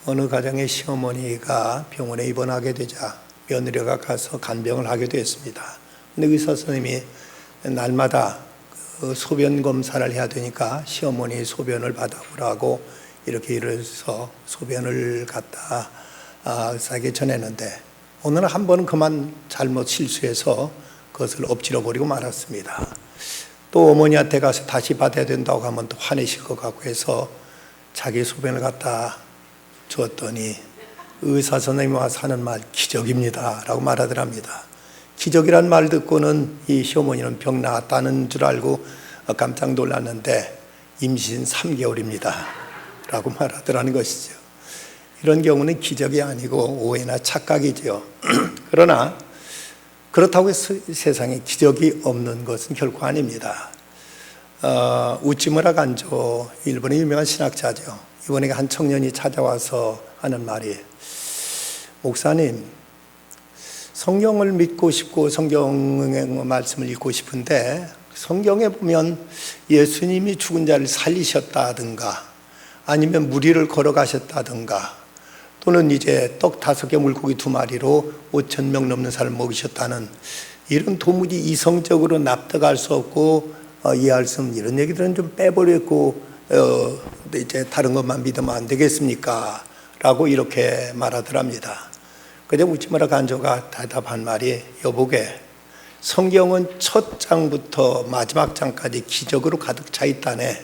어느 가정의 시어머니가 병원에 입원하게 되자 며느리가 가서 간병을 하게 됐습니다. 근데 의사 선생님이 날마다 소변 검사를 해야 되니까 시어머니 소변을 받아보라고 이렇게 이래서 소변을 갖다 의사에게 전했는데 오늘 한 번은 그만 잘못 실수해서 그것을 엎질러 버리고 말았습니다. 또 어머니한테 가서 다시 받아야 된다고 하면 또 화내실 것 같고 해서 자기 소변을 갖다 주었더니 의사 선생님이 와서 하는 말 기적입니다 라고 말하더랍니다. 기적이란 말 듣고는 이 시어머니는 병 나았다는 줄 알고 깜짝 놀랐는데 임신 3개월입니다 라고 말하더라는 것이죠. 이런 경우는 기적이 아니고 오해나 착각이죠. 그러나 그렇다고 해서 세상에 기적이 없는 것은 결코 아닙니다. 우찌무라 간조, 일본의 유명한 신학자죠. 이번에 한 청년이 찾아와서 하는 말이, 목사님, 성경을 믿고 싶고 성경의 말씀을 읽고 싶은데 성경에 보면 예수님이 죽은 자를 살리셨다든가 아니면 무리를 걸어가셨다든가 또는 이제 떡 5개 물고기 2마리로 5,000명 넘는 사람을 먹이셨다는 이런 도무지 이성적으로 납득할 수 없고 이해할 수 없는 이런 얘기들은 좀 빼버렸고 이제 다른 것만 믿으면 안 되겠습니까? 라고 이렇게 말하더랍니다. 그때 우찌무라 간조가 대답한 말이, 여보게, 성경은 첫 장부터 마지막 장까지 기적으로 가득 차 있다네.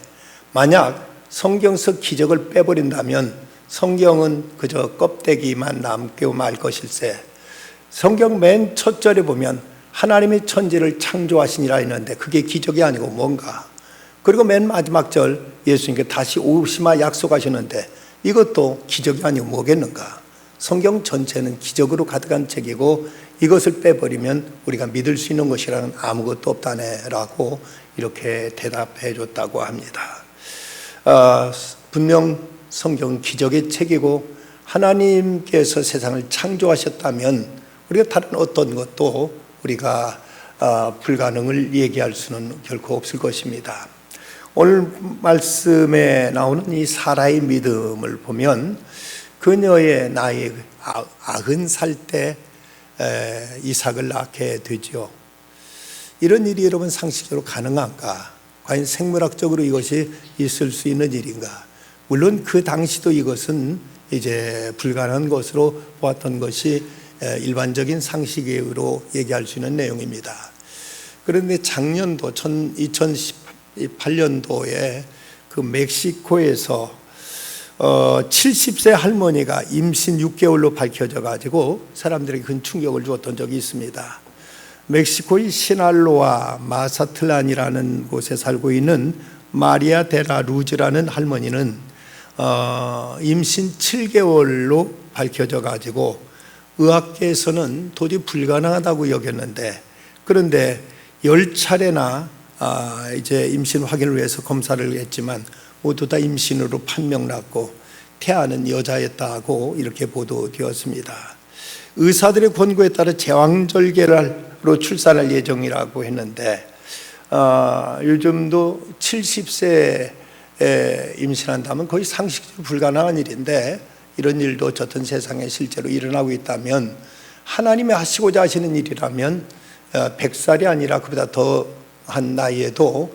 만약 성경서 기적을 빼버린다면 성경은 그저 껍데기만 남고 말 것일세. 성경 맨 첫 절에 보면 하나님이 천지를 창조하시니라 했는데 그게 기적이 아니고 뭔가. 그리고 맨 마지막 절 예수님께 다시 오시마 약속하셨는데 이것도 기적이 아니고 뭐겠는가. 성경 전체는 기적으로 가득한 책이고 이것을 빼버리면 우리가 믿을 수 있는 것이라는 아무것도 없다네 라고 이렇게 대답해 줬다고 합니다. 분명 성경은 기적의 책이고 하나님께서 세상을 창조하셨다면 우리가 다른 어떤 것도 우리가 불가능을 얘기할 수는 결코 없을 것입니다. 오늘 말씀에 나오는 이 사라의 믿음을 보면 그녀의 나이 90살 때 이삭을 낳게 되죠. 이런 일이 여러분 상식적으로 가능한가? 과연 생물학적으로 이것이 있을 수 있는 일인가? 물론 그 당시도 이것은 이제 불가능한 것으로 보았던 것이 일반적인 상식으로 얘기할 수 있는 내용입니다. 그런데 작년도 2018년도에 그 멕시코에서 70세 할머니가 임신 6개월로 밝혀져 가지고 사람들에게 큰 충격을 주었던 적이 있습니다. 멕시코의 시날로아 마사틀란이라는 곳에 살고 있는 마리아 데라 루즈라는 할머니는 임신 7개월로 밝혀져 가지고 의학계에서는 도저히 불가능하다고 여겼는데, 그런데 10차례나 이제 임신 확인을 위해서 검사를 했지만 모두 다 임신으로 판명났고 태아는 여자였다고 이렇게 보도되었습니다. 의사들의 권고에 따라 제왕절개로 출산할 예정이라고 했는데 요즘도 70세에 임신한다면 거의 상식적으로 불가능한 일인데 이런 일도 어쨌든 세상에 실제로 일어나고 있다면 하나님이 하시고자 하시는 일이라면 100살이 아니라 그보다 더한 나이에도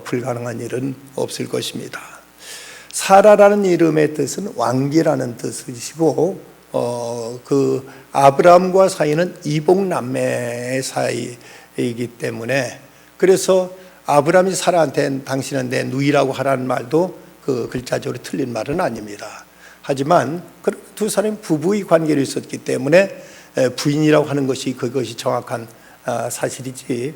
불가능한 일은 없을 것입니다. 사라라는 이름의 뜻은 왕기라는 뜻이시고 그 아브라함과 사이는 이복남매 사이이기 때문에 그래서 아브라함이 사라한테 당신은 내 누이라고 하라는 말도 그 글자적으로 틀린 말은 아닙니다. 하지만 두 사람이 부부의 관계로 있었기 때문에 부인이라고 하는 것이 그것이 정확한 사실이지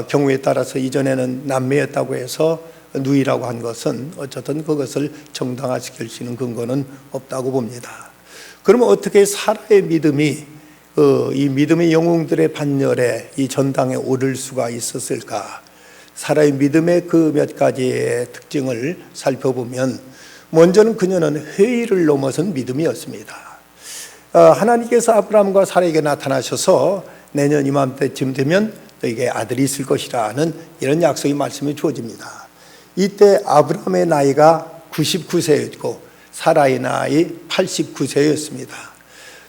경우에 따라서 이전에는 남매였다고 해서 누이라고 한 것은 어쨌든 그것을 정당화시킬 수 있는 근거는 없다고 봅니다. 그러면 어떻게 사라의 믿음이 이 믿음의 영웅들의 반열에 이 전당에 오를 수가 있었을까? 사라의 믿음의 그 몇 가지의 특징을 살펴보면 먼저는 그녀는 회의를 넘어선 믿음이었습니다. 하나님께서 아브라함과 사라에게 나타나셔서 내년 이맘때쯤 되면 너에게 아들이 있을 것이라는 이런 약속의 말씀이 주어집니다. 이때 아브라함의 나이가 99세였고 사라의 나이 89세였습니다.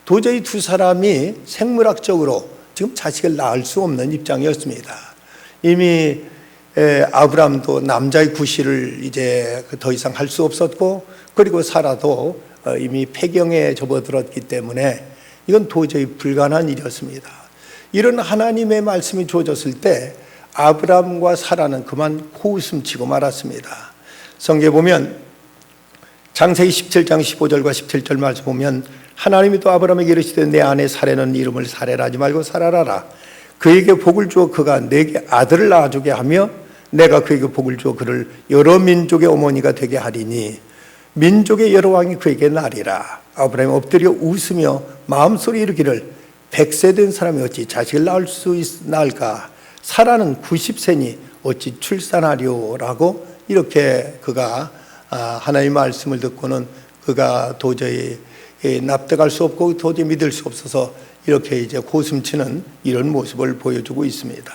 도저히 두 사람이 생물학적으로 지금 자식을 낳을 수 없는 입장이었습니다. 이미 아브람도 남자의 구실을 이제 더 이상 할 수 없었고, 그리고 사라도 이미 폐경에 접어들었기 때문에 이건 도저히 불가능한 일이었습니다. 이런 하나님의 말씀이 주어졌을 때 아브람과 사라는 그만 코웃음치고 말았습니다. 성경에 보면 창세기 17장 15절과 17절 말씀 보면 하나님이 또 아브람에게 이르시되 내 아내 사레는 이름을 사레라 하지 말고 사라라라. 그에게 복을 주어 그가 내게 아들을 낳아주게 하며 내가 그에게 복을 주어 그를 여러 민족의 어머니가 되게 하리니 민족의 여러 왕이 그에게 나리라. 아브라함이 엎드려 웃으며 마음속에 이르기를 100세 된 사람이 어찌 자식을 낳을 수 있을까? 사라는 90세니 어찌 출산하리오? 라고 이렇게 그가 하나님의 말씀을 듣고는 그가 도저히 납득할 수 없고 도저히 믿을 수 없어서 이렇게 이제 고슴치는 이런 모습을 보여주고 있습니다.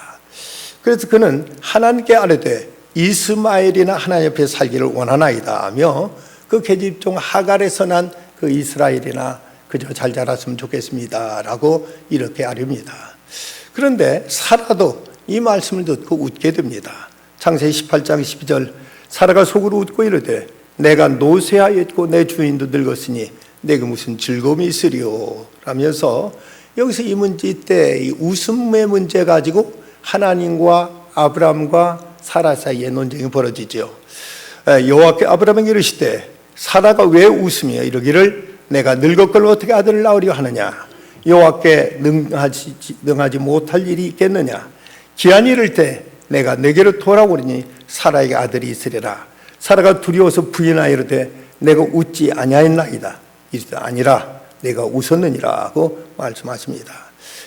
그래서 그는 하나님께 아뢰되 이스마엘이나 하나님 옆에 살기를 원하나이다 하며 그 계집종 하갈에서 난 그 이스라엘이나 그저 잘 자랐으면 좋겠습니다 라고 이렇게 아뢰입니다. 그런데 사라도 이 말씀을 듣고 웃게 됩니다. 창세기 18장 12절 사라가 속으로 웃고 이르되 내가 노쇠하였고 내 주인도 늙었으니 내게 무슨 즐거움이 있으리요 라면서 여기서 이 문제 때 이 웃음의 문제 가지고 하나님과 아브람과 사라 사이에 논쟁이 벌어지죠. 여호와께 아브람에게 이르시되 사라가 왜 웃으며 이르기를 내가 늙었걸로 어떻게 아들을 낳으려 하느냐? 여호와께 능하지 못할 일이 있겠느냐? 기한이 이를 때 내가 내게로 돌아오리니 사라에게 아들이 있으리라. 사라가 두려워서 부인하여 이르되 내가 웃지 아니하였나이다. 이르되 아니라 내가 웃었느니라 하고 말씀하십니다.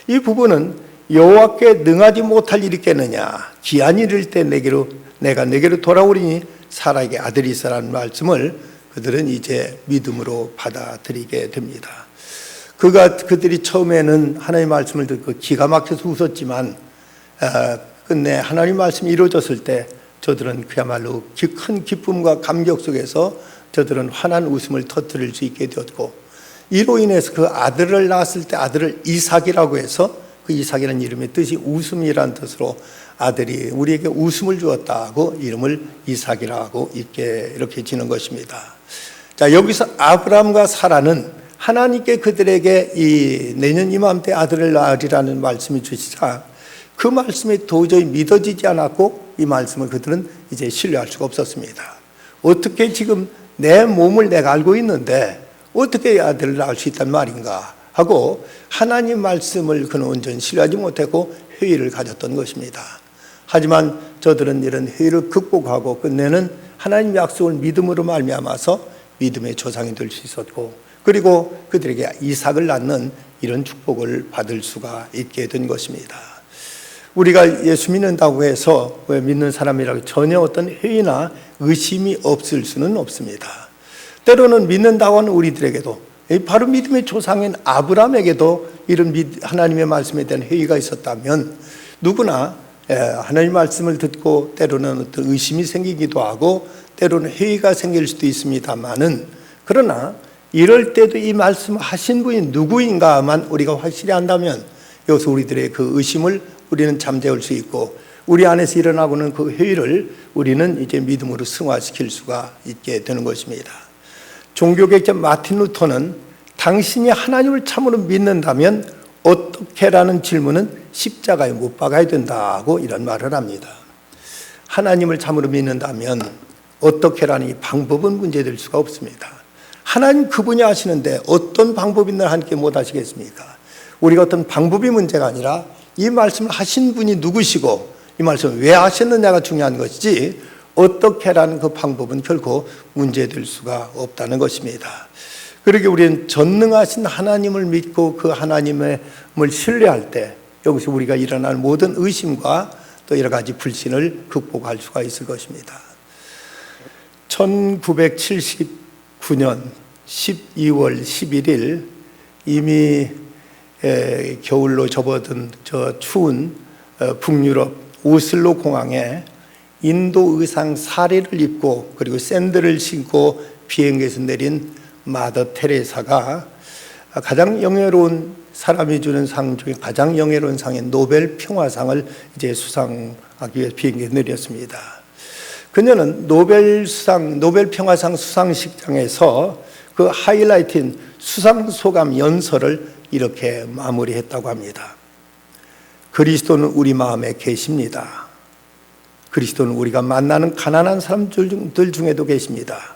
이 부분은 여호와께 능하지 못할 일이 있겠느냐? 기한이 이를 때 내가 내게로 돌아오리니 사라에게 아들이 있으라는 말씀을 그들은 이제 믿음으로 받아들이게 됩니다. 그들이 처음에는 하나님의 말씀을 듣고 기가 막혀서 웃었지만 끝내 하나님의 말씀이 이루어졌을 때 저들은 그야말로 큰 기쁨과 감격 속에서 저들은 환한 웃음을 터뜨릴 수 있게 되었고, 이로 인해서 그 아들을 낳았을 때 아들을 이삭이라고 해서 그 이삭이라는 이름의 뜻이 웃음이라는 뜻으로 아들이 우리에게 웃음을 주었다고 이름을 이삭이라고 이렇게 지는 것입니다. 자, 여기서 아브람과 사라는 하나님께 그들에게 이 내년 이맘때 아들을 낳으리라는 말씀이 주시자 그 말씀이 도저히 믿어지지 않았고 이 말씀을 그들은 이제 신뢰할 수가 없었습니다. 어떻게 지금 내 몸을 내가 알고 있는데 어떻게 아들을 낳을 수 있단 말인가 하고 하나님 말씀을 그는 온전히 신뢰하지 못했고 회의를 가졌던 것입니다. 하지만 저들은 이런 회의를 극복하고 끝내는 하나님 약속을 믿음으로 말미암아서 믿음의 조상이 될 수 있었고, 그리고 그들에게 이삭을 낳는 이런 축복을 받을 수가 있게 된 것입니다. 우리가 예수 믿는다고 해서 믿는 사람이라고 전혀 어떤 회의나 의심이 없을 수는 없습니다. 때로는 믿는다고 하는 우리들에게도 바로 믿음의 조상인 아브라함에게도 이런 하나님의 말씀에 대한 회의가 있었다면 누구나 하나님의 말씀을 듣고 때로는 어떤 의심이 생기기도 하고 때로는 회의가 생길 수도 있습니다만은, 그러나 이럴 때도 이 말씀 하신 분이 누구인가만 우리가 확실히 안다면 여기서 우리들의 그 의심을 우리는 잠재울 수 있고 우리 안에서 일어나고는 그 회의를 우리는 이제 믿음으로 승화시킬 수가 있게 되는 것입니다. 종교개혁자 마틴 루터는 당신이 하나님을 참으로 믿는다면 어떻게라는 질문은 십자가에 못 박아야 된다고 이런 말을 합니다. 하나님을 참으로 믿는다면 어떻게라는 이 방법은 문제될 수가 없습니다. 하나님 그분이 하시는데 어떤 방법이나 함께 못 하시겠습니까? 우리가 어떤 방법이 문제가 아니라 이 말씀을 하신 분이 누구시고 이 말씀을 왜 하셨느냐가 중요한 것이지 어떻게라는 그 방법은 결코 문제될 수가 없다는 것입니다. 그러게 우리는 전능하신 하나님을 믿고 그 하나님을 신뢰할 때 여기서 우리가 일어날 모든 의심과 또 여러 가지 불신을 극복할 수가 있을 것입니다. 1979년 12월 11일 이미 겨울로 접어든 저 추운 북유럽 오슬로 공항에 인도 의상 사리를 입고 그리고 샌들을 신고 비행기에서 내린 마더 테레사가 가장 영예로운 사람이 주는 상 중에 가장 영예로운 상인 노벨 평화상을 이제 수상하기 위해 비행기에 내렸습니다. 그녀는 노벨 평화상 수상식장에서 그 하이라이트인 수상 소감 연설을 이렇게 마무리했다고 합니다. 그리스도는 우리 마음에 계십니다. 그리스도는 우리가 만나는 가난한 사람들 중에도 계십니다.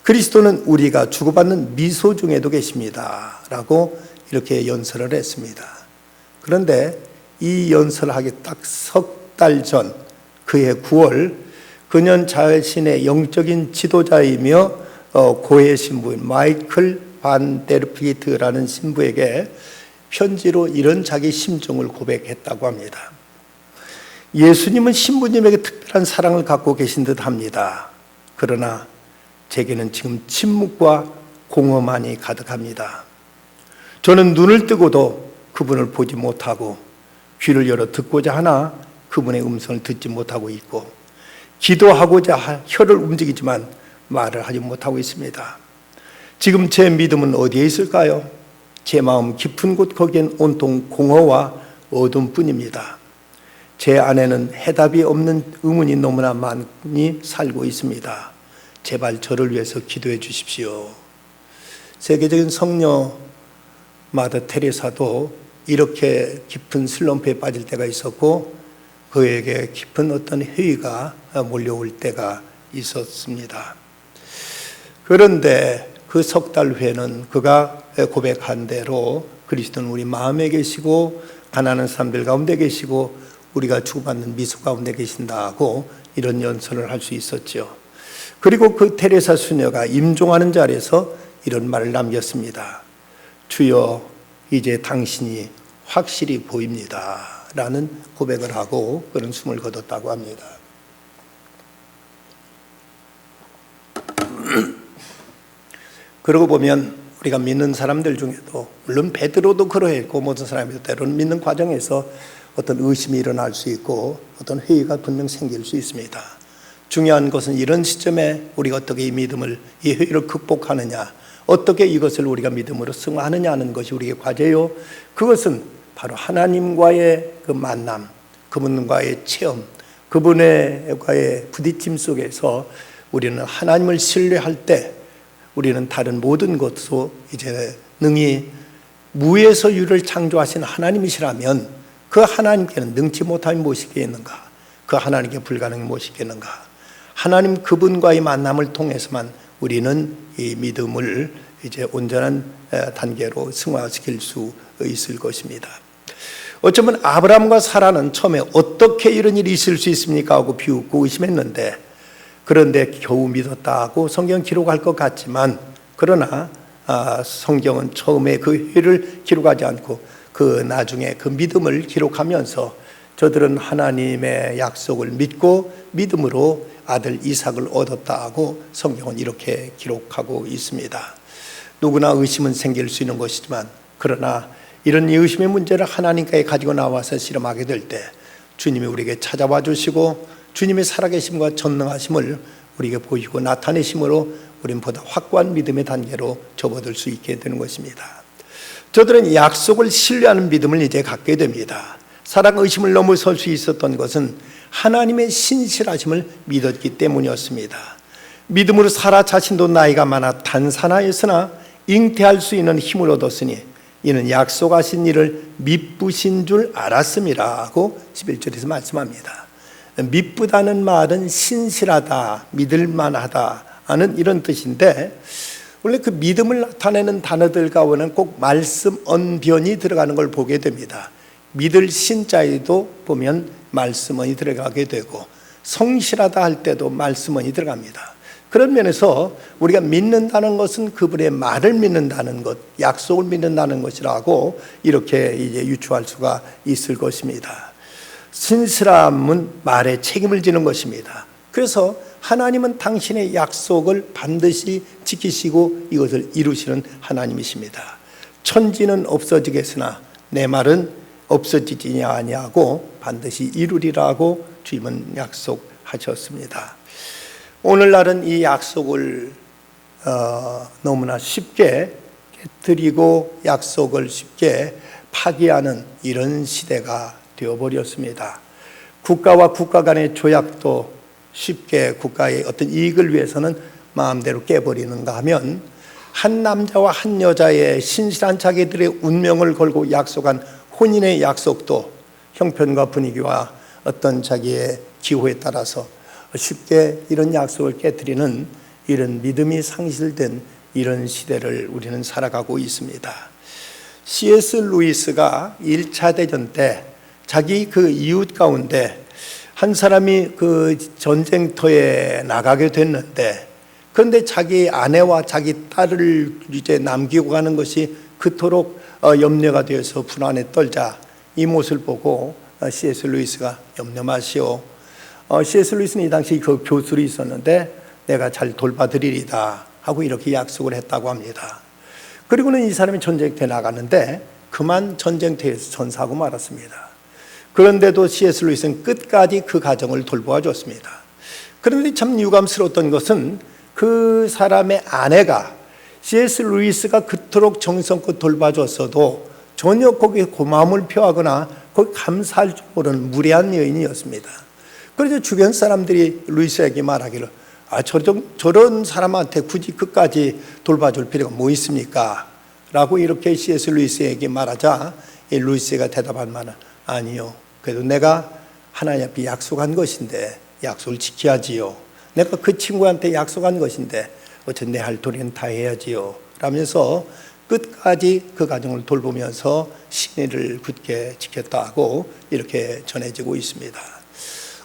그리스도는 우리가 주고받는 미소 중에도 계십니다. 라고 이렇게 연설을 했습니다. 그런데 이 연설을 하기 딱 석 달 전, 그해 9월, 그녀 자신의 영적인 지도자이며 고해 신부인 마이클 반 데르피트라는 신부에게 편지로 이런 자기 심정을 고백했다고 합니다. 예수님은 신부님에게 특별한 사랑을 갖고 계신 듯 합니다. 그러나 제게는 지금 침묵과 공허만이 가득합니다. 저는 눈을 뜨고도 그분을 보지 못하고 귀를 열어 듣고자 하나 그분의 음성을 듣지 못하고 있고 기도하고자 혀를 움직이지만 말을 하지 못하고 있습니다. 지금 제 믿음은 어디에 있을까요? 제 마음 깊은 곳 거기엔 온통 공허와 어둠뿐입니다. 제 안에는 해답이 없는 의문이 너무나 많이 살고 있습니다. 제발 저를 위해서 기도해 주십시오. 세계적인 성녀 마더 테레사도 이렇게 깊은 슬럼프에 빠질 때가 있었고 그에게 깊은 어떤 회의가 몰려올 때가 있었습니다. 그런데 그 석 달 후에는 그가 고백한 대로 그리스도는 우리 마음에 계시고 가난한 사람들 가운데 계시고 우리가 주고받는 미소 가운데 계신다고 이런 연설을 할 수 있었죠. 그리고 그 테레사 수녀가 임종하는 자리에서 이런 말을 남겼습니다. 주여, 이제 당신이 확실히 보입니다. 라는 고백을 하고 그런 숨을 거뒀다고 합니다. 그러고 보면 우리가 믿는 사람들 중에도 물론 베드로도 그러했고 모든 사람이 때로는 믿는 과정에서 어떤 의심이 일어날 수 있고 어떤 회의가 분명 생길 수 있습니다. 중요한 것은 이런 시점에 우리가 어떻게 이 믿음을, 이 회의를 극복하느냐, 어떻게 이것을 우리가 믿음으로 승화하느냐 하는 것이 우리의 과제요. 그것은 바로 하나님과의 그 만남, 그분과의 체험, 그분과의 부딪힘 속에서 우리는 하나님을 신뢰할 때 우리는 다른 모든 것도 이제 능히 무에서 유를 창조하신 하나님이시라면 그 하나님께는 능치 못함이 무엇이겠는가? 그 하나님께 불가능이 무엇이겠는가? 하나님 그분과의 만남을 통해서만 우리는 이 믿음을 이제 온전한 단계로 승화시킬 수 있을 것입니다. 어쩌면 아브라함과 사라는 처음에 어떻게 이런 일이 있을 수 있습니까? 하고 비웃고 의심했는데 그런데 겨우 믿었다고 성경 기록할 것 같지만 그러나 성경은 처음에 그 회를 기록하지 않고 그 나중에 그 믿음을 기록하면서 저들은 하나님의 약속을 믿고 믿음으로 아들 이삭을 얻었다고 성경은 이렇게 기록하고 있습니다. 누구나 의심은 생길 수 있는 것이지만 그러나 이런 의심의 문제를 하나님께 가지고 나와서 실험하게 될 때 주님이 우리에게 찾아와 주시고 주님의 살아계심과 전능하심을 우리에게 보이고 나타내심으로 우리는 보다 확고한 믿음의 단계로 접어들 수 있게 되는 것입니다. 저들은 약속을 신뢰하는 믿음을 이제 갖게 됩니다. 사랑 의심을 넘어설 수 있었던 것은 하나님의 신실하심을 믿었기 때문이었습니다. 믿음으로 사라 자신도 나이가 많아 단산하였으나 잉태할 수 있는 힘을 얻었으니 이는 약속하신 일을 미쁘신 줄 알았음이라 하고 11절에서 말씀합니다. 미쁘다는 말은 신실하다, 믿을만하다 하는 이런 뜻인데 원래 그 믿음을 나타내는 단어들 가운데는 꼭 말씀 언변이 들어가는 걸 보게 됩니다. 믿을 신자에도 보면 말씀언이 들어가게 되고 성실하다 할 때도 말씀언이 들어갑니다. 그런 면에서 우리가 믿는다는 것은 그분의 말을 믿는다는 것, 약속을 믿는다는 것이라고 이렇게 이제 유추할 수가 있을 것입니다. 신실함은 말에 책임을 지는 것입니다. 그래서 하나님은 당신의 약속을 반드시 지키시고 이것을 이루시는 하나님이십니다. 천지는 없어지겠으나 내 말은 없어지지 아니하고 반드시 이루리라고 주님은 약속하셨습니다. 오늘날은 이 약속을 너무나 쉽게 깨뜨리고 약속을 쉽게 파기하는 이런 시대가 되어버렸습니다. 국가와 국가 간의 조약도 쉽게 국가의 어떤 이익을 위해서는 마음대로 깨버리는가 하면 한 남자와 한 여자의 신실한 자기들의 운명을 걸고 약속한 혼인의 약속도 형편과 분위기와 어떤 자기의 기호에 따라서 쉽게 이런 약속을 깨뜨리는 이런 믿음이 상실된 이런 시대를 우리는 살아가고 있습니다. C.S. 루이스가 1차 대전 때 자기 그 이웃 가운데 한 사람이 그 전쟁터에 나가게 됐는데, 그런데 자기 아내와 자기 딸을 이제 남기고 가는 것이 그토록 염려가 되어서 불안에 떨자 이 모습을 보고 C.S. 루이스가 염려 마시오. C.S. 루이스는 이 당시 그 교수로 있었는데 내가 잘 돌봐드리리다 하고 이렇게 약속을 했다고 합니다. 그리고는 이 사람이 전쟁터에 나가는데 그만 전쟁터에서 전사하고 말았습니다. 그런데도 C.S. 루이스는 끝까지 그 가정을 돌보아 줬습니다. 그런데 참 유감스러웠던 것은 그 사람의 아내가 C.S. 루이스가 그토록 정성껏 돌봐줬어도 전혀 거기에 고마움을 표하거나 거기 감사할 줄 모르는 무례한 여인이었습니다. 그래서 주변 사람들이 루이스에게 말하기를 저런 사람한테 굳이 끝까지 돌봐줄 필요가 뭐 있습니까? 라고 이렇게 C.S. 루이스에게 말하자 루이스가 대답한 말은 아니요. 그래도 내가 하나님 앞에 약속한 것인데 약속을 지켜야지요. 내가 그 친구한테 약속한 것인데 어쨌든 내 할 도리는 다 해야지요. 라면서 끝까지 그 가정을 돌보면서 신의를 굳게 지켰다고 이렇게 전해지고 있습니다.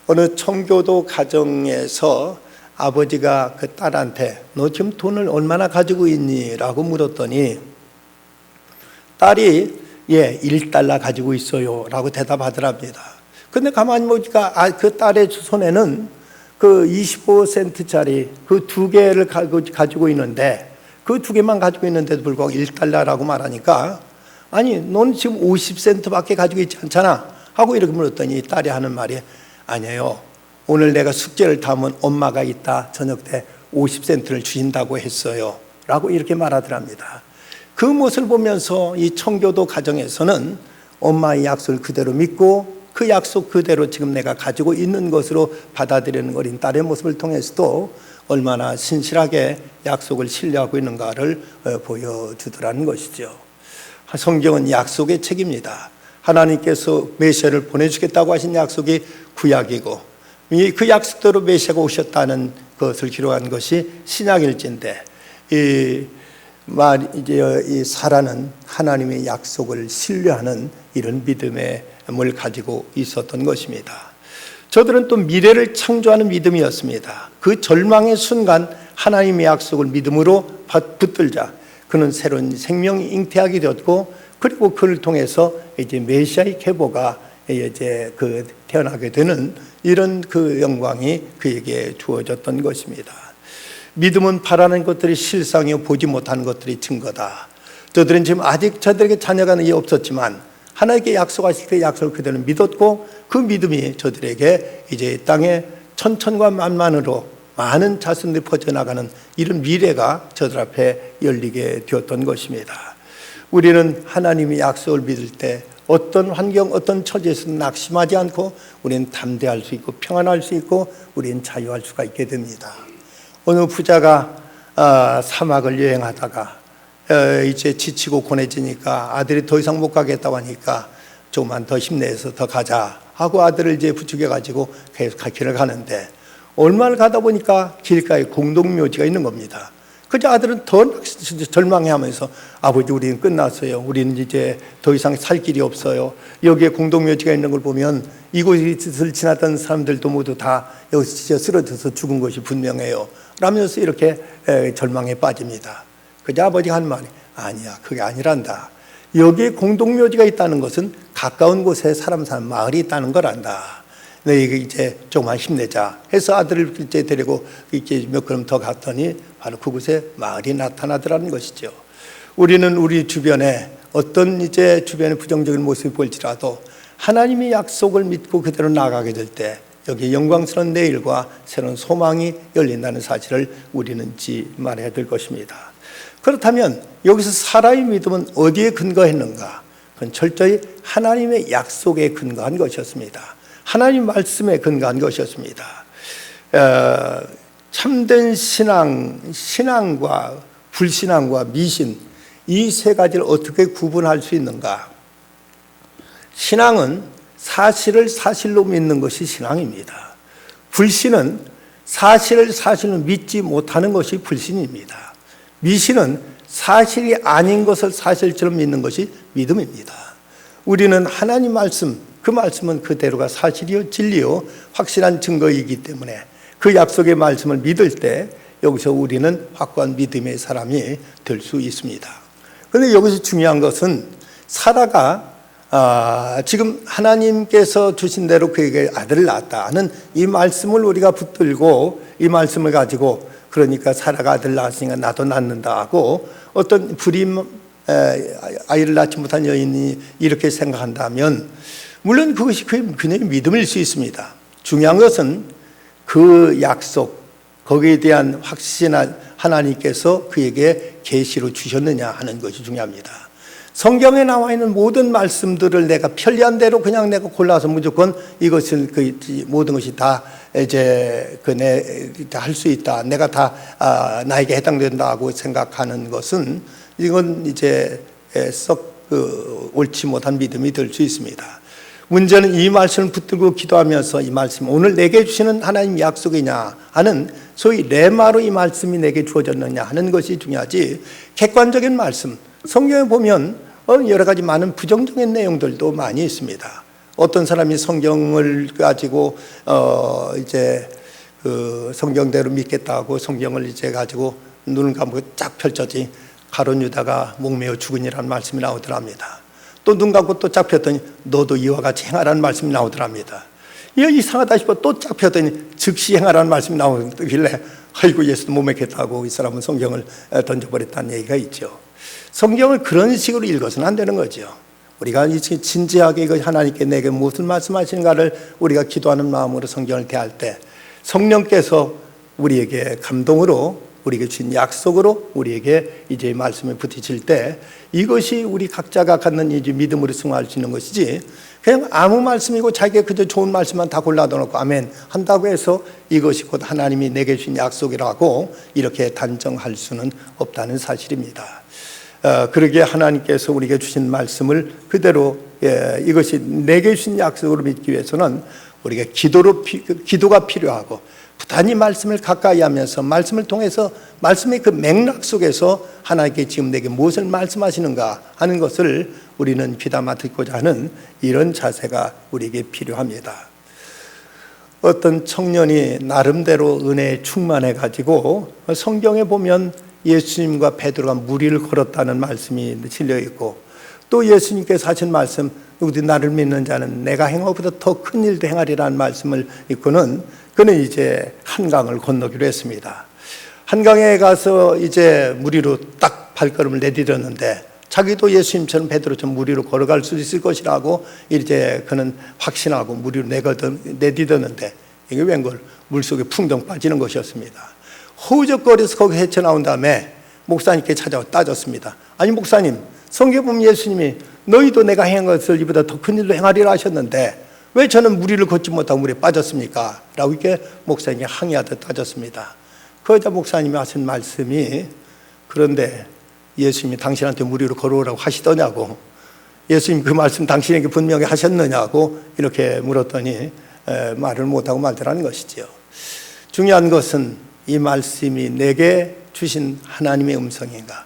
어느 청교도 가정에서 아버지가 그 딸한테 너 지금 돈을 얼마나 가지고 있니? 라고 물었더니 딸이 예, 1달러 가지고 있어요 라고 대답하더랍니다. 근데 가만히 보니까 그 딸의 손에는 그 25센트짜리 그 두 개를 가지고 있는데 그 두 개만 가지고 있는데도 불구하고 1달러라고 말하니까 아니 넌 지금 50센트밖에 가지고 있지 않잖아 하고 이렇게 물었더니 딸이 하는 말이 아니에요. 오늘 내가 숙제를 다 하면 엄마가 이따 저녁 때 50센트를 주신다고 했어요 라고 이렇게 말하더랍니다. 그 모습을 보면서 이 청교도 가정에서는 엄마의 약속을 그대로 믿고 그 약속 그대로 지금 내가 가지고 있는 것으로 받아들이는 어린 딸의 모습을 통해서도 얼마나 신실하게 약속을 신뢰하고 있는가를 보여주더라는 것이죠. 성경은 약속의 책입니다. 하나님께서 메시아를 보내주겠다고 하신 약속이 구약이고 그 약속대로 메시아가 오셨다는 것을 기록한 것이 신약일지인데 이 사라는 하나님의 약속을 신뢰하는 이런 믿음을 가지고 있었던 것입니다. 저들은 또 미래를 창조하는 믿음이었습니다. 그 절망의 순간 하나님의 약속을 믿음으로 붙들자 그는 새로운 생명이 잉태하게 되었고 그리고 그를 통해서 이제 메시아의 계보가 이제 태어나게 되는 이런 그 영광이 그에게 주어졌던 것입니다. 믿음은 바라는 것들이 실상이요 보지 못하는 것들이 증거다. 저들은 지금 아직 저들에게 자녀가 없었지만 하나님께 약속하실 때 약속을 그대로 믿었고 그 믿음이 저들에게 이제 땅에 천천과 만만으로 많은 자손들이 퍼져나가는 이런 미래가 저들 앞에 열리게 되었던 것입니다. 우리는 하나님의 약속을 믿을 때 어떤 환경, 어떤 처지에서 낙심하지 않고 우리는 담대할 수 있고 평안할 수 있고 우리는 자유할 수가 있게 됩니다. 어느 부자가 사막을 여행하다가 이제 지치고 고뇌지니까 아들이 더 이상 못 가겠다고 하니까 조금만 더 힘내서 더 가자 하고 아들을 이제 부추겨 가지고 계속 길을 가는데 얼마를 가다 보니까 길가에 공동묘지가 있는 겁니다. 그저 아들은 더 절망해하면서 아버지 우리는 끝났어요. 우리는 이제 더 이상 살 길이 없어요. 여기에 공동묘지가 있는 걸 보면 이곳을 지나던 사람들도 모두 다 여기서 쓰러져서 죽은 것이 분명해요. 라면서 이렇게 절망에 빠집니다. 그저 아버지가 한 말이 아니야 그게 아니란다. 여기에 공동묘지가 있다는 것은 가까운 곳에 사람 사는 마을이 있다는 걸 안다. 너희가 이제 조금만 힘내자 해서 아들을 이제 데리고 이제 몇 걸음 더 갔더니 바로 그곳에 마을이 나타나더라는 것이죠. 우리는 우리 주변에 어떤 이제 주변의 부정적인 모습이 보일지라도 하나님의 약속을 믿고 그대로 나아가게 될 때 여기 영광스러운 내일과 새로운 소망이 열린다는 사실을 우리는 잊지 말아야 될 것입니다. 그렇다면 여기서 사라의 믿음은 어디에 근거했는가? 그건 철저히 하나님의 약속에 근거한 것이었습니다. 하나님 말씀에 근거한 것이었습니다. 참된 신앙과 불신앙과 미신, 이 세 가지를 어떻게 구분할 수 있는가? 신앙은 사실을 사실로 믿는 것이 신앙입니다. 불신은 사실을 사실로 믿지 못하는 것이 불신입니다. 미신은 사실이 아닌 것을 사실처럼 믿는 것이 믿음입니다. 우리는 하나님 말씀, 그 말씀은 그대로가 사실이요 진리요 확실한 증거이기 때문에 그 약속의 말씀을 믿을 때 여기서 우리는 확고한 믿음의 사람이 될 수 있습니다. 그런데 여기서 중요한 것은 사라가 지금 하나님께서 주신 대로 그에게 아들을 낳았다 하는 이 말씀을 우리가 붙들고 이 말씀을 가지고 그러니까 사라가 아들 낳았으니까 나도 낳는다 하고 어떤 불임 아이를 낳지 못한 여인이 이렇게 생각한다면 물론 그것이 그녀의 믿음일 수 있습니다. 중요한 것은 그 약속, 거기에 대한 확신한 하나님께서 그에게 계시로 주셨느냐 하는 것이 중요합니다. 성경에 나와 있는 모든 말씀들을 내가 편리한 대로 그냥 내가 골라서 무조건 이것을 그 모든 것이 다 이제 할 수 있다. 내가 다 나에게 해당된다고 생각하는 것은 이건 이제 썩 옳지 못한 믿음이 될 수 있습니다. 문제는 이 말씀을 붙들고 기도하면서 이 말씀 오늘 내게 주시는 하나님 약속이냐 하는 소위 레마로 이 말씀이 내게 주어졌느냐 하는 것이 중요하지 객관적인 말씀 성경에 보면 여러 가지 많은 부정적인 내용들도 많이 있습니다. 어떤 사람이 성경을 가지고 이제 그 성경대로 믿겠다고 성경을 이제 가지고 눈을 감고 쫙 펼쳤지 가룟 유다가 목매어 죽으니라는 말씀이 나오더랍니다. 또 눈 감고 또 쫙 폈더니 너도 이와 같이 행하라는 말씀이 나오더랍니다. 이거 이상하다 싶어 또 쫙 폈더니 즉시 행하라는 말씀이 나오길래 아이고 예수도 못 믿겠다고 이 사람은 성경을 던져버렸다는 얘기가 있죠. 성경을 그런 식으로 읽어서는 안 되는 거죠. 우리가 진지하게 이거 하나님께 내게 무슨 말씀하시는가를 우리가 기도하는 마음으로 성경을 대할 때 성령께서 우리에게 감동으로 우리에게 주신 약속으로 우리에게 이제 말씀을 부딪힐 때 이것이 우리 각자가 갖는 이제 믿음으로 승화할 수 있는 것이지 그냥 아무 말씀이고 자기가 그저 좋은 말씀만 다 골라다 놓고 아멘 한다고 해서 이것이 곧 하나님이 내게 주신 약속이라고 이렇게 단정할 수는 없다는 사실입니다. 그러기에 하나님께서 우리에게 주신 말씀을 그대로 이것이 내게 주신 약속으로 믿기 위해서는 우리가 기도가 필요하고 부단히 말씀을 가까이 하면서 말씀을 통해서 말씀의 그 맥락 속에서 하나님께 지금 내게 무엇을 말씀하시는가 하는 것을 우리는 귀담아 듣고자 하는 이런 자세가 우리에게 필요합니다. 어떤 청년이 나름대로 은혜에 충만해 가지고 성경에 보면 예수님과 베드로가 무리를 걸었다는 말씀이 실려 있고 또 예수님께서 하신 말씀 누구든 나를 믿는 자는 내가 행하보다 더 큰 일도 행하리라는 말씀을 읽고는 그는 이제 한강을 건너기로 했습니다. 한강에 가서 이제 무리로 딱 발걸음을 내디뎠는데 자기도 예수님처럼 베드로처럼 무리로 걸어갈 수 있을 것이라고 이제 그는 확신하고 무리로 내디뎠는데 이게 웬걸 물속에 풍덩 빠지는 것이었습니다. 허우적거려서 거기 헤쳐나온 다음에 목사님께 찾아와 따졌습니다. 아니 목사님 성경에 보면 예수님이 너희도 내가 행한 것을 이보다 더 큰 일로 행하리라 하셨는데 왜 저는 무리를 걷지 못하고 물에 빠졌습니까? 라고 이렇게 목사님이 항의하듯 따졌습니다. 그러자 목사님이 하신 말씀이 그런데 예수님이 당신한테 무리로 걸어오라고 하시더냐고 예수님 그 말씀 당신에게 분명히 하셨느냐고 이렇게 물었더니 말을 못하고 말더라는 것이죠. 중요한 것은 이 말씀이 내게 주신 하나님의 음성인가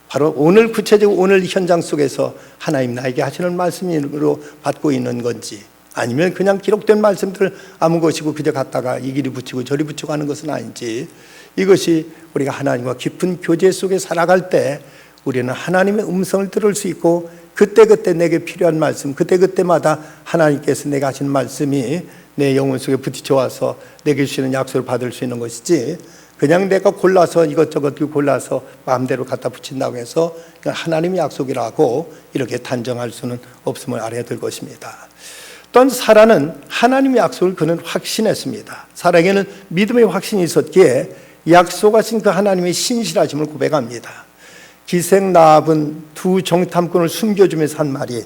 바로 오늘 구체적으로 오늘 현장 속에서 하나님 나에게 하시는 말씀으로 받고 있는 건지 아니면 그냥 기록된 말씀들을 아무 것이고 그저 갖다가 이 길이 붙이고 저리 붙이고 하는 것은 아닌지 이것이 우리가 하나님과 깊은 교제 속에 살아갈 때 우리는 하나님의 음성을 들을 수 있고 그때그때 내게 필요한 말씀 그때그때마다 하나님께서 내가 하신 말씀이 내 영혼 속에 부딪혀 와서 내게 주시는 약속을 받을 수 있는 것이지 그냥 내가 골라서 이것저것 골라서 마음대로 갖다 붙인다고 해서 하나님의 약속이라고 이렇게 단정할 수는 없음을 알아야 될 것입니다. 또한 사라는 하나님의 약속을 그는 확신했습니다. 사라에게는 믿음의 확신이 있었기에 약속하신 그 하나님의 신실하심을 고백합니다. 기생라합은 두 정탐꾼을 숨겨주면서 한 말이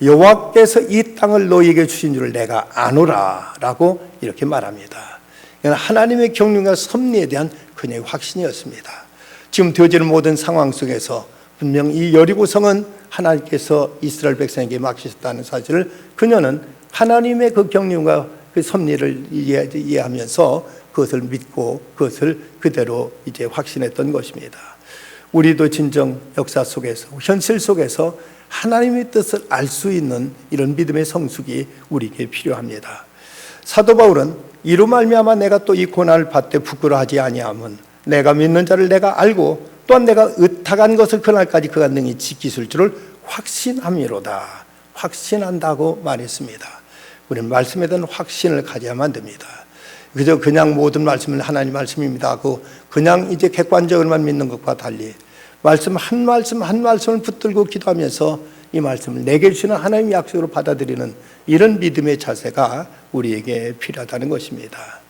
여호와께서 이 땅을 너희에게 주신 줄을 내가 아노라 라고 이렇게 말합니다. 이건 하나님의 경륜과 섭리에 대한 그녀의 확신이었습니다. 지금 되어지는 모든 상황 속에서 분명 이 여리고성은 하나님께서 이스라엘 백성에게 맡기셨다는 사실을 그녀는 하나님의 그 경륜과 그 섭리를 이해하면서 그것을 믿고 그것을 그대로 이제 확신했던 것입니다. 우리도 진정 역사 속에서 현실 속에서 하나님의 뜻을 알 수 있는 이런 믿음의 성숙이 우리에게 필요합니다. 사도 바울은 이로 말미암아 내가 또 이 고난을 받되 부끄러워하지 아니함은 내가 믿는 자를 내가 알고 또한 내가 의탁한 것을 그날까지 그가 능히 지키실 줄을 확신함이로다. 확신한다고 말했습니다. 우리는 말씀에 대한 확신을 가져야만 됩니다. 그저 그냥 모든 말씀은 하나님 말씀입니다 하고 그냥 이제 객관적으로만 믿는 것과 달리 말씀 한 말씀 한 말씀을 붙들고 기도하면서 이 말씀을 내게 주시는 하나님의 약속으로 받아들이는 이런 믿음의 자세가 우리에게 필요하다는 것입니다.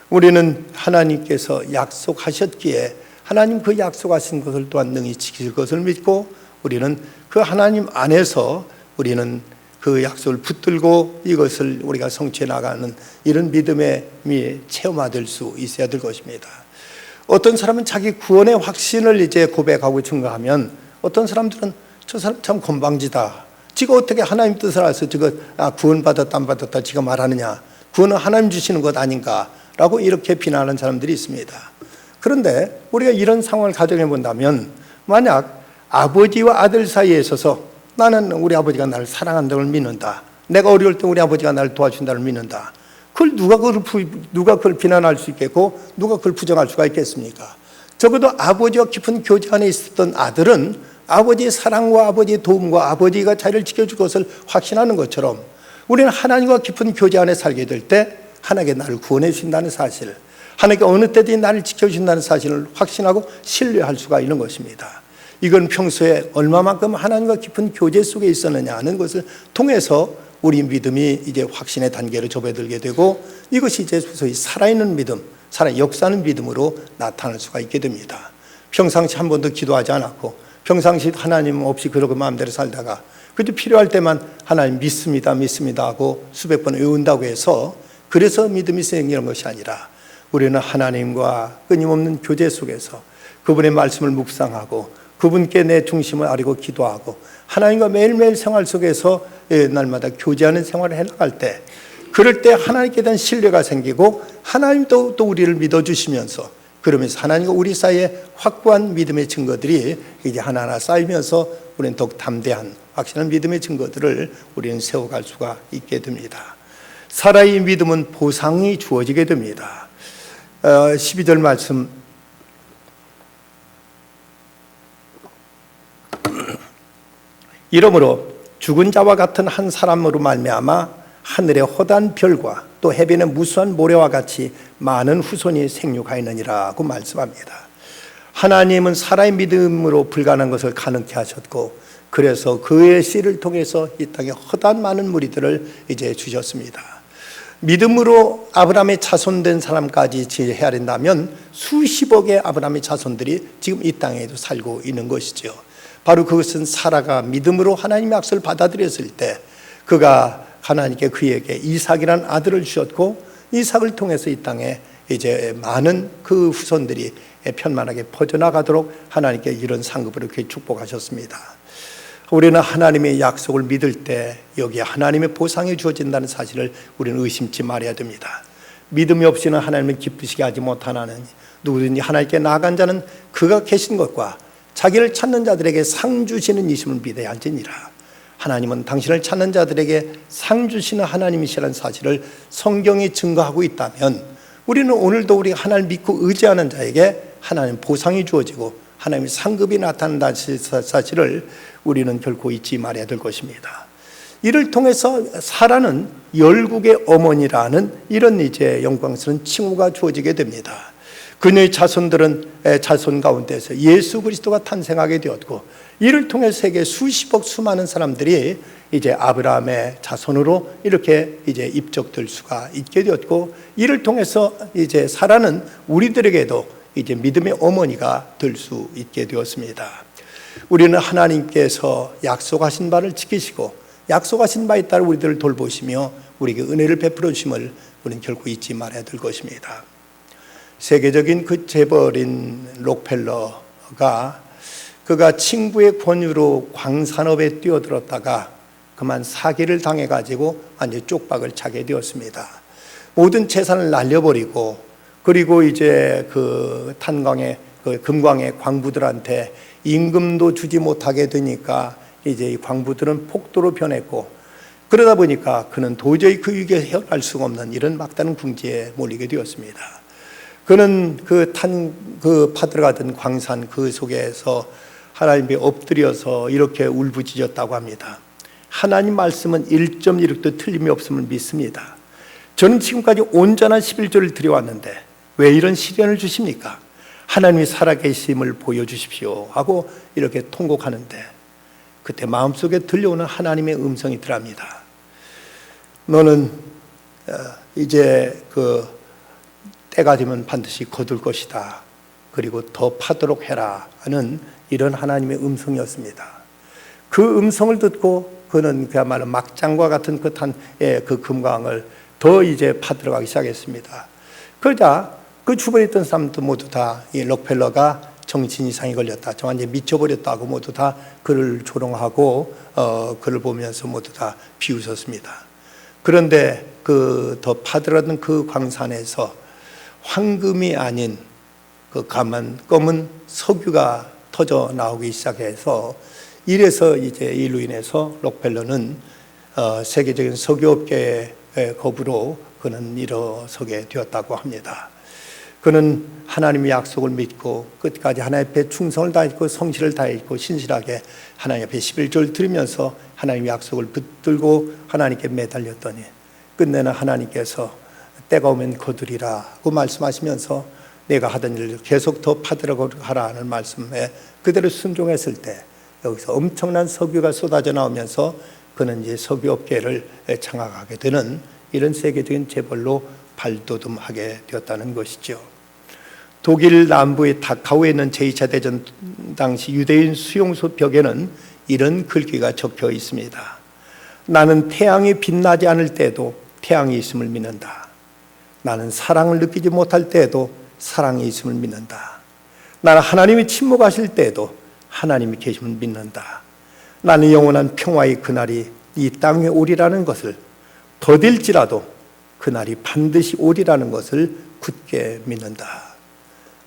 우리는 하나님께서 약속하셨기에 하나님 그 약속하신 것을 또한 능히 지킬 것을 믿고 우리는 그 하나님 안에서 우리는 그 약속을 붙들고 이것을 우리가 성취해 나가는 이런 믿음의 체험화될 수 있어야 될 것입니다. 어떤 사람은 자기 구원의 확신을 이제 고백하고 증거하면 어떤 사람들은 저 사람 참 건방지다. 지가 어떻게 하나님 뜻을 알아서 지가 구원받았다 안 받았다 지가 말하느냐. 구원은 하나님 주시는 것 아닌가라고 이렇게 비난하는 사람들이 있습니다. 그런데 우리가 이런 상황을 가정해 본다면 만약 아버지와 아들 사이에 있어서 나는 우리 아버지가 나를 사랑한다고 믿는다. 내가 어려울 때 우리 아버지가 나를 도와준다고 믿는다. 그걸 누가 그걸 비난할 수 있겠고 누가 그걸 부정할 수가 있겠습니까? 적어도 아버지와 깊은 교제 안에 있었던 아들은 아버지의 사랑과 아버지의 도움과 아버지가 자기를 지켜줄 것을 확신하는 것처럼 우리는 하나님과 깊은 교제 안에 살게 될 때 하나님께 나를 구원해 주신다는 사실, 하나님께 어느 때든지 나를 지켜주신다는 사실을 확신하고 신뢰할 수가 있는 것입니다. 이건 평소에 얼마만큼 하나님과 깊은 교제 속에 있었느냐 하는 것을 통해서 우리 믿음이 이제 확신의 단계로 접어들게 되고 이것이 이제 소위 살아있는 믿음, 역사하는 믿음으로 나타날 수가 있게 됩니다. 평상시 한 번도 기도하지 않았고 평상시 하나님 없이 그러고 마음대로 살다가 그때 필요할 때만 하나님 믿습니다 하고 수백 번 외운다고 해서 그래서 믿음이 생기는 것이 아니라 우리는 하나님과 끊임없는 교제 속에서 그분의 말씀을 묵상하고 그분께 내 중심을 아리고 기도하고 하나님과 매일매일 생활 속에서 날마다 교제하는 생활을 해나갈 때 그럴 때 하나님께 대한 신뢰가 생기고 하나님도 또 우리를 믿어주시면서 그러면서 하나님과 우리 사이에 확고한 믿음의 증거들이 이제 하나하나 쌓이면서 우리는 더욱 담대한 확실한 믿음의 증거들을 우리는 세워갈 수가 있게 됩니다. 사라의 믿음은 보상이 주어지게 됩니다. 12절 말씀 이러므로 죽은 자와 같은 한 사람으로 말미암아 하늘의 허다한 별과 또 해변의 무수한 모래와 같이 많은 후손이 생육하였느니라고 말씀합니다. 하나님은 사라의 믿음으로 불가능한 것을 가능케 하셨고 그래서 그의 씨를 통해서 이 땅에 허다한 많은 무리들을 이제 주셨습니다. 믿음으로 아브라함의 자손된 사람까지 제해야 된다면 수십억의 아브라함의 자손들이 지금 이 땅에도 살고 있는 것이죠. 바로 그것은 사라가 믿음으로 하나님의 약속을 받아들였을 때 그가 하나님께 그에게 이삭이라는 아들을 주셨고 이삭을 통해서 이 땅에 이제 많은 그 후손들이 편만하게 퍼져나가도록 하나님께 이런 상급으로 그렇게 축복하셨습니다. 우리는 하나님의 약속을 믿을 때 여기에 하나님의 보상이 주어진다는 사실을 우리는 의심치 말아야 됩니다. 믿음이 없이는 하나님을 기쁘시게 하지 못하나니 누구든지 하나님께 나아간 자는 그가 계신 것과 자기를 찾는 자들에게 상 주시는 이심을 믿어야 할지니라. 하나님은 당신을 찾는 자들에게 상 주시는 하나님이시라는 사실을 성경이 증거하고 있다면 우리는 오늘도 우리가 하나님을 믿고 의지하는 자에게 하나님 보상이 주어지고 하나님의 상급이 나타난다는 사실을 우리는 결코 잊지 말아야 될 것입니다. 이를 통해서 사라는 열국의 어머니라는 이런 이제 영광스러운 칭호가 주어지게 됩니다. 그녀의 자손들은 자손 가운데서 예수 그리스도가 탄생하게 되었고 이를 통해 세계 수십억 수많은 사람들이 이제 아브라함의 자손으로 이렇게 이제 입적될 수가 있게 되었고, 이를 통해서 이제 사라는 우리들에게도 이제 믿음의 어머니가 될 수 있게 되었습니다. 우리는 하나님께서 약속하신 바를 지키시고 약속하신 바에 따라 우리들을 돌보시며 우리에게 은혜를 베풀어 주심을 우리는 결코 잊지 말아야 될 것입니다. 세계적인 그 재벌인 록펠러가 그가 친구의 권유로 광산업에 뛰어들었다가 그만 사기를 당해가지고 완전히 쪽박을 차게 되었습니다. 모든 재산을 날려버리고, 그리고 이제 그 탄광의 그 금광의 광부들한테 임금도 주지 못하게 되니까 이제 이 광부들은 폭도로 변했고, 그러다 보니까 그는 도저히 그 위기에 헤어날 수가 없는 이런 막다른 궁지에 몰리게 되었습니다. 그는 그 파들어가던 광산 그 속에서 하나님께 엎드려서 이렇게 울부짖었다고 합니다. 하나님 말씀은 1.1도 틀림이 없음을 믿습니다. 저는 지금까지 온전한 11조를 드려왔는데 왜 이런 시련을 주십니까? 하나님이 살아계심을 보여주십시오 하고 이렇게 통곡하는데, 그때 마음속에 들려오는 하나님의 음성이 들합니다. 너는 이제 그 때가 되면 반드시 거둘 것이다. 그리고 더 파도록 해라 하는 이런 하나님의 음성이었습니다. 그 음성을 듣고 그는 그야말로 막장과 같은 그 금광을 더 이제 파들어가기 시작했습니다. 그러자 그 주변에 있던 사람도 모두 다 이 록펠러가 정신 이상이 걸렸다, 완전히 미쳐버렸다고 모두 다 그를 조롱하고 그를 보면서 모두 다 비웃었습니다. 그런데 그 더 파들어든 그 광산에서 황금이 아닌 그 검은 석유가 터져 나오기 시작해서, 이래서 이제 이로 인해서 록펠러는 세계적인 석유업계의 거부로 그는 일어서게 되었다고 합니다. 그는 하나님의 약속을 믿고 끝까지 하나님 앞에 충성을 다했고 성실을 다했고 신실하게 하나님 앞에 11조를 드리면서 하나님의 약속을 붙들고 하나님께 매달렸더니 끝내는 하나님께서 때가 오면 거두리라고 말씀하시면서 내가 하던 일을 계속 더 파들어가라 하는 말씀에 그대로 순종했을 때 여기서 엄청난 석유가 쏟아져 나오면서 그는 이제 석유업계를 장악하게 되는 이런 세계적인 재벌로 발돋움하게 되었다는 것이죠. 독일 남부의 다카우에 있는 제2차 대전 당시 유대인 수용소 벽에는 이런 글귀가 적혀 있습니다. 나는 태양이 빛나지 않을 때에도 태양이 있음을 믿는다. 나는 사랑을 느끼지 못할 때에도 사랑이 있음을 믿는다. 나는 하나님이 침묵하실 때에도 하나님이 계심을 믿는다. 나는 영원한 평화의 그날이 이 땅에 오리라는 것을, 더딜지라도 그날이 반드시 오리라는 것을 굳게 믿는다.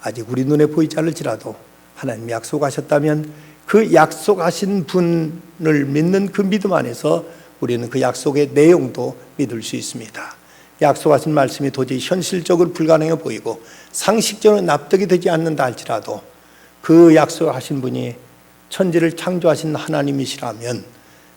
아직 우리 눈에 보이지 않을지라도 하나님이 약속하셨다면 그 약속하신 분을 믿는 그 믿음 안에서 우리는 그 약속의 내용도 믿을 수 있습니다. 약속하신 말씀이 도저히 현실적으로 불가능해 보이고 상식적으로 납득이 되지 않는다 할지라도 그 약속하신 분이 천지를 창조하신 하나님이시라면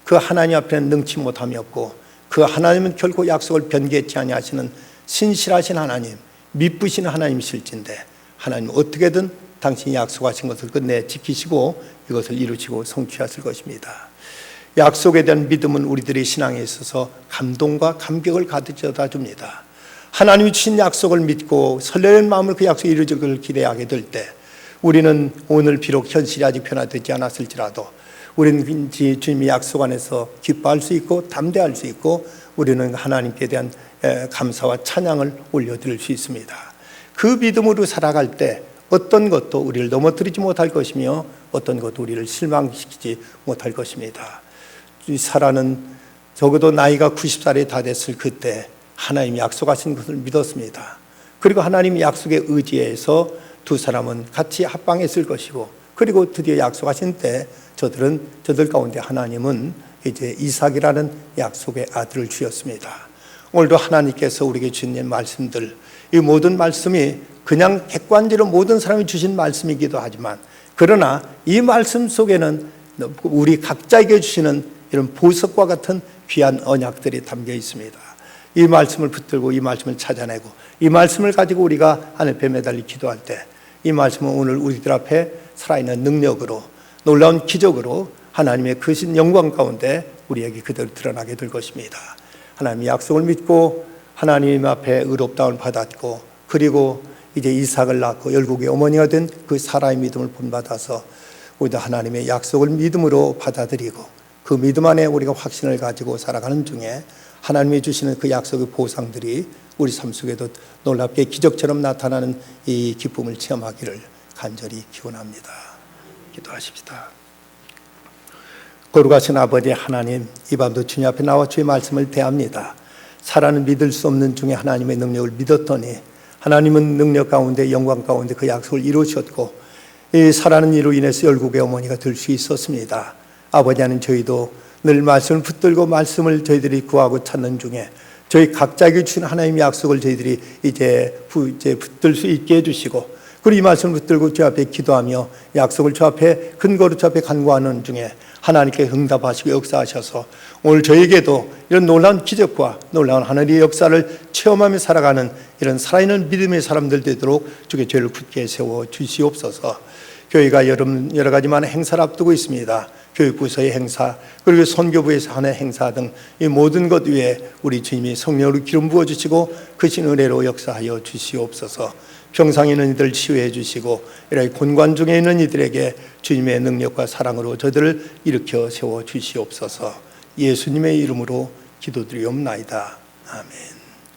그 하나님 앞에는 능치 못함이 없고, 그 하나님은 결코 약속을 변개치 아니하시는 신실하신 하나님, 미쁘신 하나님이실진데 하나님 어떻게든 당신이 약속하신 것을 끝내 지키시고 이것을 이루시고 성취하실 것입니다. 약속에 대한 믿음은 우리들의 신앙에 있어서 감동과 감격을 가져다 줍니다. 하나님이 주신 약속을 믿고 설레는 마음으로 그 약속이 이루어질 것을 기대하게 될 때 우리는 오늘 비록 현실이 아직 변화되지 않았을지라도 우리는 주님의 약속 안에서 기뻐할 수 있고 담대할 수 있고 우리는 하나님께 대한 감사와 찬양을 올려드릴 수 있습니다. 그 믿음으로 살아갈 때 어떤 것도 우리를 넘어뜨리지 못할 것이며 어떤 것도 우리를 실망시키지 못할 것입니다. 사라는 적어도 나이가 90살이 다 됐을 그때 하나님이 약속하신 것을 믿었습니다. 그리고 하나님의 약속에 의지해서 두 사람은 같이 합방했을 것이고, 그리고 드디어 약속하신 때 저들 가운데 하나님은 이제 이삭이라는 약속의 아들을 주셨습니다. 오늘도 하나님께서 우리에게 주신 말씀들, 이 모든 말씀이 그냥 객관적으로 모든 사람이 주신 말씀이기도 하지만, 그러나 이 말씀 속에는 우리 각자에게 주시는 이런 보석과 같은 귀한 언약들이 담겨 있습니다. 이 말씀을 붙들고 이 말씀을 찾아내고 이 말씀을 가지고 우리가 하늘 앞에 매달리 기도할 때 이 말씀은 오늘 우리들 앞에 살아있는 능력으로 놀라운 기적으로 하나님의 크신 영광 가운데 우리에게 그대로 드러나게 될 것입니다. 하나님의 약속을 믿고 하나님 앞에 의롭다움을 받았고, 그리고 이제 이삭을 낳고 열국의 어머니가 된 그 사라의 믿음을 본받아서 우리도 하나님의 약속을 믿음으로 받아들이고 그 믿음 안에 우리가 확신을 가지고 살아가는 중에 하나님이 주시는 그 약속의 보상들이 우리 삶 속에도 놀랍게 기적처럼 나타나는 이 기쁨을 체험하기를 간절히 기원합니다. 기도하십시다. 거룩하신 아버지 하나님, 이 밤도 주님 앞에 나와 주의 말씀을 대합니다. 사람은 믿을 수 없는 중에 하나님의 능력을 믿었더니 하나님은 능력 가운데 영광 가운데 그 약속을 이루셨고, 이 사라는 이로 인해서 열국의 어머니가 될 수 있었습니다. 아버지 하나님, 저희도 늘 말씀을 붙들고 말씀을 저희들이 구하고 찾는 중에 저희 각자에게 주신 하나님의 약속을 저희들이 이제 붙들 수 있게 해주시고, 그리고 이 말씀을 붙들고 주 앞에 기도하며 약속을 주 앞에 근거로 주 앞에 간구하는 중에 하나님께 응답하시고 역사하셔서 오늘 저에게도 이런 놀라운 기적과 놀라운 하늘의 역사를 체험하며 살아가는 이런 살아있는 믿음의 사람들 되도록 주의 죄를 굳게 세워 주시옵소서. 교회가 여러 가지 많은 행사를 앞두고 있습니다. 교육부서의 행사, 그리고 선교부에서 하는 행사 등 이 모든 것 위에 우리 주님이 성령으로 기름 부어주시고 크신 은혜로 역사하여 주시옵소서. 평상에 있는 이들 치유해 주시고 이렇게 곤관 중에 있는 이들에게 주님의 능력과 사랑으로 저들을 일으켜 세워 주시옵소서. 예수님의 이름으로 기도드리옵나이다. 아멘.